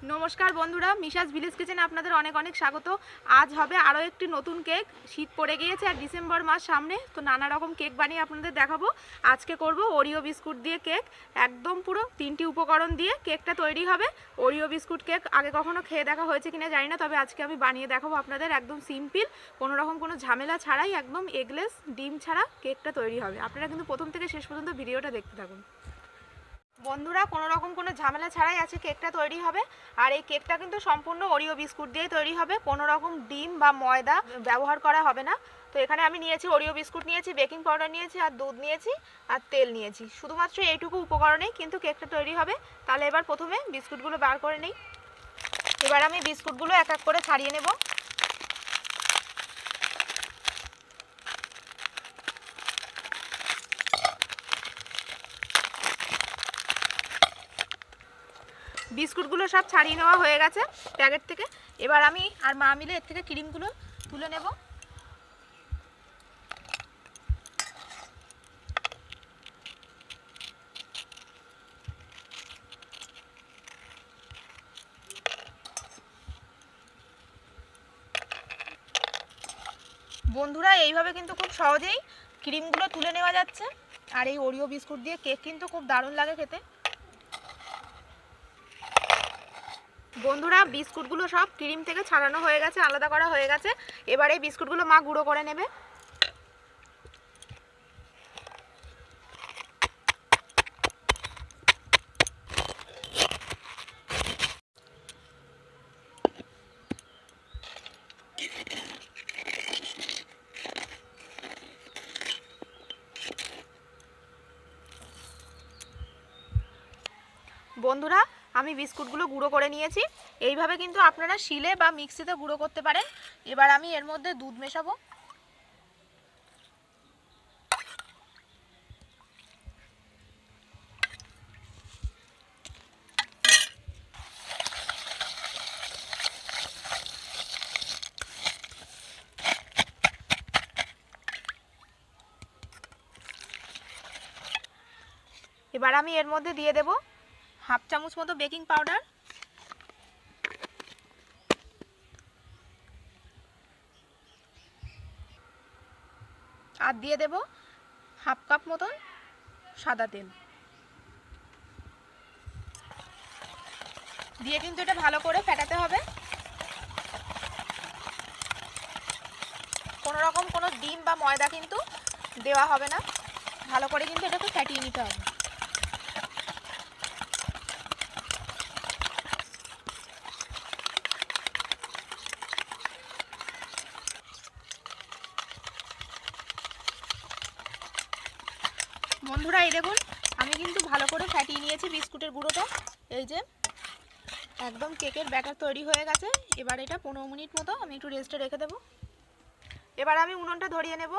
নমস্কার বন্ধুরা, মিশাস ভিলেজ কিচেনে আপনাদের অনেক অনেক স্বাগত। আজ হবে আরও একটি নতুন কেক। শীত পড়ে গিয়েছে আর ডিসেম্বর মাস সামনে, তো নানা রকম কেক বানিয়ে আপনাদের দেখাবো। আজকে করব ওরিও বিস্কুট দিয়ে কেক। একদম পুরো 3টি উপকরণ দিয়ে কেকটা তৈরি হবে। ওরিও বিস্কুট কেক আগে কখনো খেয়ে দেখা হয়েছে কিনা জানি না, তবে আজকে আমি বানিয়ে দেখাবো আপনাদের। একদম সিম্পল, কোনো রকম কোনো ঝামেলা ছাড়াই, একদম এগলেস ডিম ছাড়া কেকটা তৈরি হবে। আপনারা কিন্তু প্রথম থেকে শেষ পর্যন্ত ভিডিওটা দেখতে থাকুন। বন্ধুরা, কোনো রকম কোনো ঝামেলা ছাড়াই আছে কেকটা তৈরি হবে। আর এই কেকটা কিন্তু সম্পূর্ণ ওরিও বিস্কুট দিয়েই তৈরি হবে, কোনো রকম ডিম বা ময়দা ব্যবহার করা হবে না। তো এখানে আমি নিয়েছি ওরিও বিস্কুট নিয়েছি, বেকিং পাউডার নিয়েছি, আর দুধ নিয়েছি, আর তেল নিয়েছি। শুধুমাত্র এইটুকু উপকরণেই কিন্তু কেকটা তৈরি হবে। তাহলে এবার প্রথমে বিস্কুটগুলো বার করে নিই। এবার আমি বিস্কুটগুলো এক এক করে ছাড়িয়ে নেব। বিস্কুটগুলো সব ছাড়িয়ে নেওয়া হয়ে গেছে প্যাকেট থেকে। এবার আমি আর মা মিলে এর থেকে ক্রিমগুলো তুলে নেব। বন্ধুরা, এইভাবে কিন্তু খুব সহজেই ক্রিমগুলো তুলে নেওয়া যাচ্ছে। আর এই ওরিও বিস্কুট দিয়ে কেক কিন্তু খুব দারুণ লাগে খেতে। বন্ধুরা, বিস্কুটগুলো সব ক্রিম থেকে ছাড়ানো হয়ে গেছে, আলাদা করা হয়ে গেছে। এবার এই বিস্কুটগুলো মা গুঁড়ো করে নেবে। বন্ধুরা, আমি বিস্কুটগুলো গুঁড়ো করে নিয়েছি। এইভাবে কিন্তু আপনারা শিলে বা মিক্সিতে গুঁড়ো করতে পারেন। এবার আমি এর মধ্যে দুধ মেশাবো। এবার আমি এর মধ্যে দিয়ে দেব হাফ চামচ মতো বেকিং পাউডার, আর দিয়ে দেব হাফ কাপ মতন সাদা তেল। দিয়ে কিন্তু এটা ভালো করে ফেটাতে হবে। কোনো রকম কোনো ডিম বা ময়দা কিন্তু দেওয়া হবে না। ভালো করে কিন্তু এটাকে ফেটিয়ে নিতে হবে। বন্ধুরা, এই দেখুন, আমি কিন্তু ভালো করে ফেটিয়ে নিয়েছি বিস্কুটের গুঁড়োটা। এই যে একদম কেকের ব্যাটার তৈরি হয়ে গেছে। এবার এটা 15 মিনিট মতো আমি একটু রেস্টে রেখে দেব। এবার আমি উনুনটা ধরিয়ে নেব।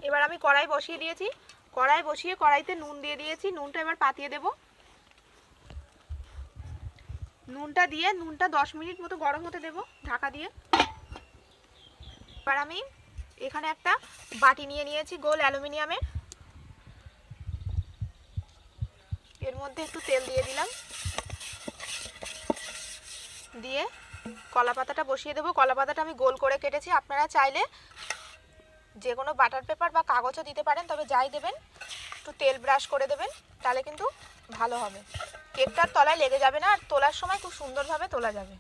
এবার আমি কড়াই বসিয়ে দিয়েছি। কড়াই বসিয়ে কড়াইতে নুন দিয়ে দিয়েছি। নুনটা এবার পাতিয়ে দেব। নুনটা দিয়ে নুনটা 10 মিনিট মতো গরম হতে দেব ঢাকা দিয়ে। এবার আমি এখানে একটা বাটি নিয়ে নিয়েছি গোল অ্যালুমিনিয়ামের। এর মধ্যে একটু তেল দিয়ে দিলাম। দিয়ে কলা পাতাটা বসিয়ে দেবো। কলা পাতাটা আমি গোল করে কেটেছি। আপনারা চাইলে যে কোনো বাটার পেপার বা কাগজও দিতে পারেন, তবে যাই দেবেন একটু তেল ব্রাশ করে দেবেন, তাহলে কিন্তু ভালো হবে। কেকটার তলায় লেগে যাবে না, আর তোলার সময় খুব সুন্দরভাবে তোলা যাবে।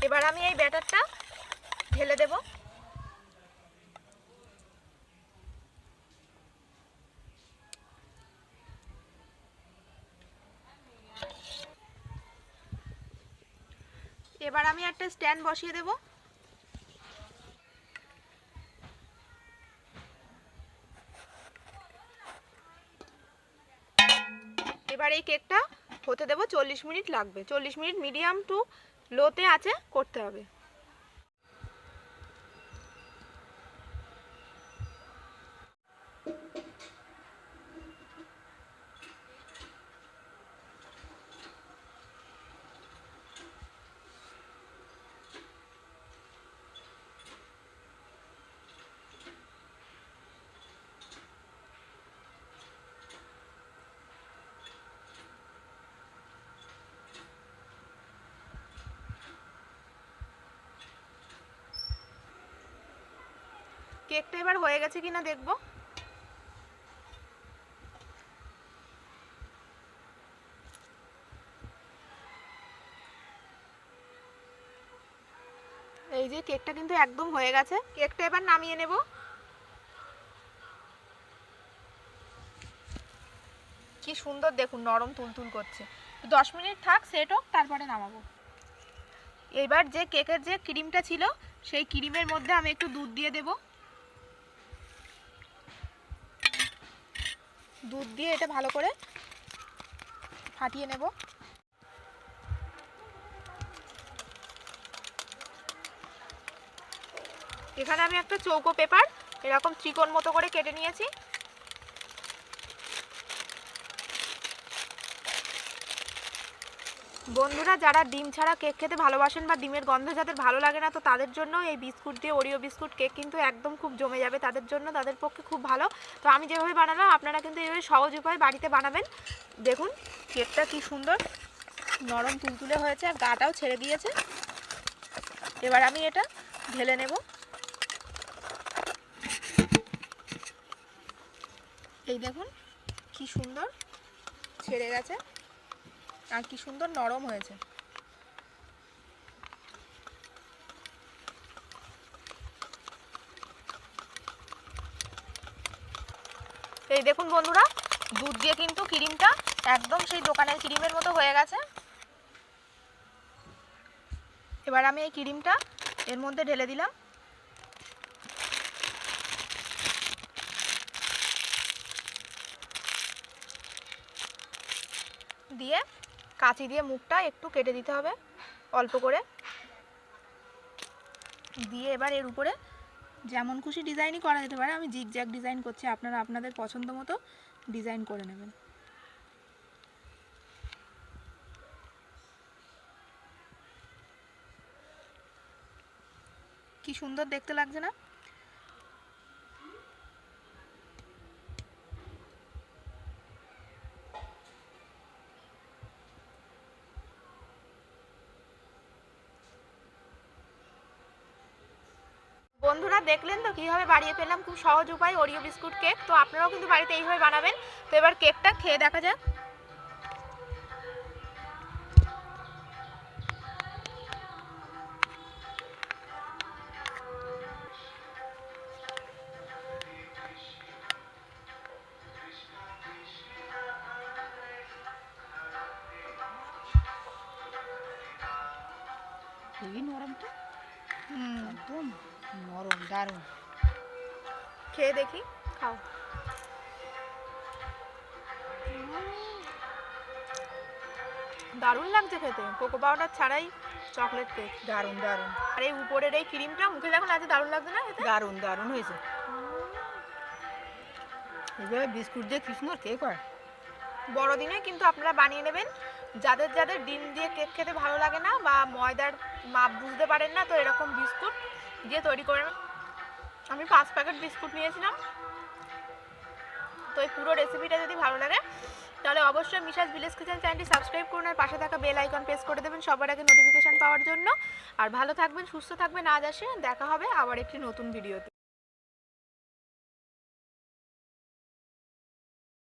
এবার আমি এই ব্যাটারটা ঢেলে দেব। এবার আমি একটা স্ট্যান্ড বসিয়ে দেব। এবার এই কেকটা হতে দেব 40 মিনিট লাগবে। 40 মিনিট মিডিয়াম টু লোতে আছে করতে হবে। কেকটা এবার হয়ে গেছে কিনা দেখবো। এই যে কেকটা কিন্তু একদম হয়ে গেছে। কেকটা এবার নামিয়ে নেব। কি সুন্দর দেখুন, নরম তুলতুল করছে। 10 মিনিট থাক, সেট হোক, তারপরে নামাবো। এবার যে কেকের যে ক্রিমটা ছিল সেই ক্রিমের মধ্যে আমি একটু দুধ দিয়ে দেব। দুধ দিয়ে এটা ভালো করে ফাটিয়ে নেব। এখানে আমি একটা চৌকো পেপার এরকম ত্রিকোণ মতো করে কেটে নিয়েছি। বন্ধুরা, যারা ডিম ছাড়া কেক খেতে ভালোবাসেন বা ডিমের গন্ধ যাদের ভালো লাগে না, তো তাদের জন্য এই বিস্কুট দিয়ে ওরিও বিস্কুট কেক কিন্তু একদম খুব জমে যাবে তাদের জন্য, তাদের পক্ষে খুব ভালো। তো আমি যেভাবে বানালাম আপনারা কিন্তু এইভাবে সহজ উপায়ে বাড়িতে বানাবেন। দেখুন কেকটা কি সুন্দর নরম তুলতুলে হয়েছে আর গাটাও ছেড়ে দিয়েছে। এবার আমি এটা ঢেলে নেব। এই দেখুন কি সুন্দর ছেড়ে গেছে আর কি সুন্দর নরম হয়েছে। এই দেখুন বন্ধুরা, দুধ দিয়ে কিন্তু ক্রিমটা একদম সেই দোকানের ক্রিমের মতো হয়ে গেছে। এবার আমি এই ক্রিমটা এর মধ্যে ঢেলে দিলাম। দিয়ে কাঁচি দিয়ে মুখটা একটু কেটে দিতে হবে অল্প করে। দিয়ে এবার এর উপরে যেমন খুশি ডিজাইনই করা যেতে পারে। আমি জিগজ্যাগ ডিজাইন করছি, আপনারা আপনাদের পছন্দ মতো ডিজাইন করে নেবেন। কি সুন্দর দেখতে লাগছে না? বন্ধুরা দেখলেন তো কীভাবে বানিয়ে ফেললাম খুব সহজ উপায় ওরিও বিস্কুট কেক। তো আপনারাও কিন্তু বাড়িতে এইভাবে বানাবেন। তো এবার কেকটা খেয়ে দেখা যাক। খুবই নরম তো, একদম নরম, দারুণ। খেয়ে দেখি, খাও। দারুণ লাগছে খেতে, কোকো পাউডার ছাড়াই চকলেট কেক। দারুণ দারুণ। আর এই উপরের এই ক্রিমটা মুখে যখন আছে দারুণ লাগছে না? দারুণ দারুণ হয়েছে। এইভাবে বিস্কুট দিয়ে কি সুন্দর কেক হয়। বড়দিনে কিন্তু আপনারা বানিয়ে নেবেন। যাদের যাদের ডিম দিয়ে কেক খেতে ভালো লাগে না বা ময়দার মাপ বুঝতে পারেন না, তো এরকম বিস্কুট দিয়ে তৈরি করে। আমি 5 প্যাকেট বিস্কুট নিয়েছিলাম। তো এই পুরো রেসিপিটা যদি ভালো লাগে তাহলে অবশ্যই মিশাস ভিলেজ কিচেন চ্যানেলটি সাবস্ক্রাইব করুন আর পাশে থাকা বেল আইকন প্রেস করে দেবেন সবার আগে নোটিফিকেশন পাওয়ার জন্য। আর ভালো থাকবেন, সুস্থ থাকবেন। আজ আসে দেখা হবে আবার একটি নতুন ভিডিওতে।